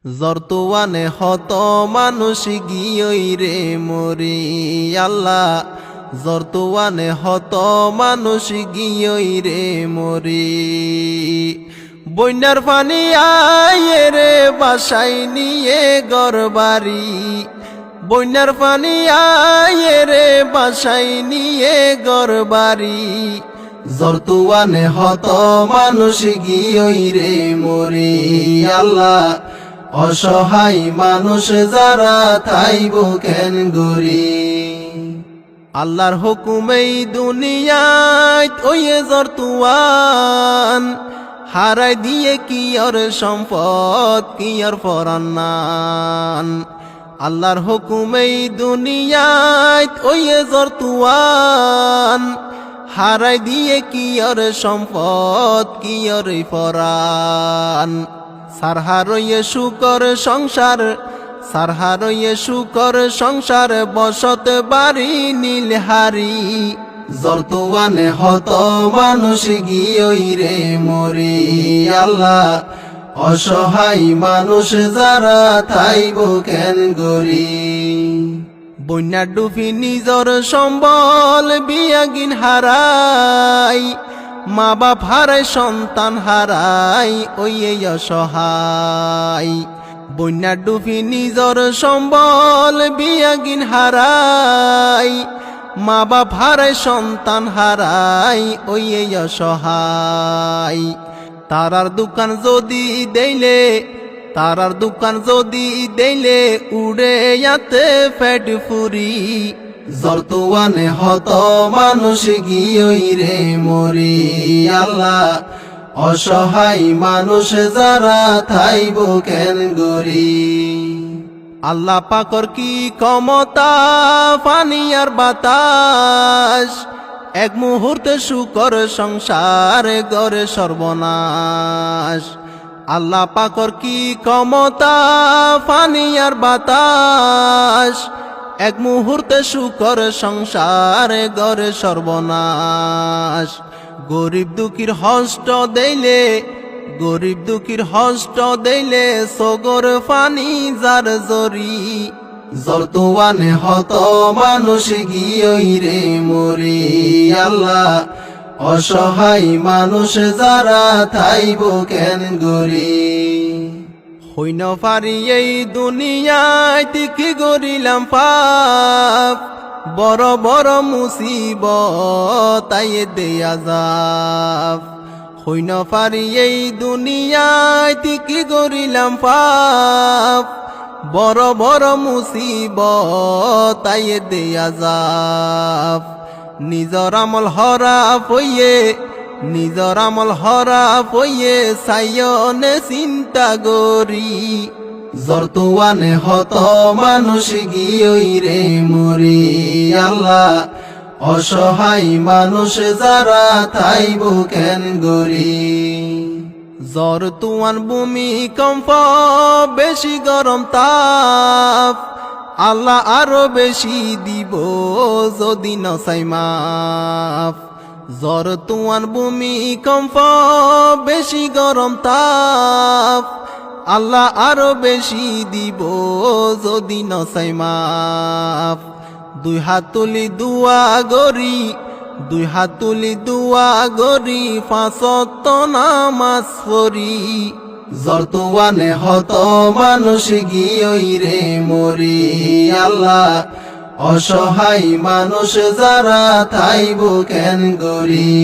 জর্তুয়ানে হত মানুষ গিয়ই রে মরি আল্লাহ, জর্তুয়ানে হত মানুষ গিয়ই রে মরি। বন্যার পানি আয়ে রে বাসাই নিয়ে গরবারি, বন্যার পানি আয়ে রে বাসাই নিয়ে গরবারি। জর্তুয়ানে হত মানুষ গিয়ই রে মরি আল্লাহ, অসহায় মানুষ যারা থাইব কেন গরি। আল্লাহর হুকুমেই দুনিয়ায় ওয়ে জর্তুয়ান, হারাই দিয়ে কি আর সম্পদ কি আর ফরান্নান। আল্লাহর হুকুমেই দুনিয়ায় ওয়ে জর্তুয়ান, হারাই দিয়ে কি আর সম্পদ কি আর ফরান। সারহারয়ে শুকর সংসার, সারহারয়ে শুকর সংসার, বসত বাড়ি নীলহারি। জর্তুয়ানে হত মানুষ গিয়ই রে মরি আল্লাহ, অসহায় মানুষ যারা থাইব কেন গরি। বন্যা ডুবি নিজর সম্বল বিয়াগিন হারাই, মা বাপ হারাই সন্তান হারাই ওই অসহায়। বন্যা ডুবি নিজর সম্বল বিয়াগিন হারাই, মা বাপ হারাই সন্তান হারাই ওই অসহায়। তারার দোকান যদি দেইলে, তারার দোকান যদি দেইলে, উড়ে যাতে পেট ফুরি। জর্তুয়ানে হত মানুষ গিয়ই রে মরি আল্লাহ, অসহায় মানুষ যারা থাইব কেন গরি। আল্লাহ পাকর কি ক্ষমতা, পানি আর বাতাস, এক মুহূর্তে শুকর সংসার গড়ে সর্বনাশ। আল্লাহ পাকর কি ক্ষমতা, পানি আর বাতাস, এক মুহূর্তে শুকর সংসার গড়ে সর্বনাশ। গরিব দুঃখীর হষ্ট দেইলে, গরিব দুঃখীর হষ্ট দেইলে, সগর পানি যার জরি। জর্তুয়ানে হত মানুষ গিয়ই রে মরি আল্লাহ, অসহায় মানুষ যারা থাইব কেন গরি। হইন পারি এই দুনিয়ায় তিকি গরিলাম পাপ, বড় বড় মুসিবত তাই দেয়া যাব। হইন পারি এই দুনিয়ায় তিকি গরিলাম পাপ, বড় বড় মুসিবত তাই দেয়া যাব। নিজর আমল হরা পইয়ে, নিজর আমল হরা পইয়ে, সাইয়নে চিন্তা গরি। জর্তুয়ানে হত মানুষ গিয়ই রে মরি আল্লাহ, অসহায় মানুষ যারা থাইব কেন গরি। জর্তুয়ান ভূমিকম্প বেশি গরম তাপ, আল্লাহ আরো বেশি দিব যদি নসাই মাফ। জর্তুয়ান ভূমিকম্প বেশি গরম তাপ, আল্লাহ আরো বেশি দিব যদি নসাই মাফ। দুই হাত তুলি দুয়া গরি, দুই হাত তুলি দুয়া গরি, পাঁচ ওয়াক্ত নামাজ পড়ি। জর্তুয়ানে হত মানুষ গিয়ই রে মরি আল্লাহ, অসহায় মানুষ যারা থাইব কেন গরি।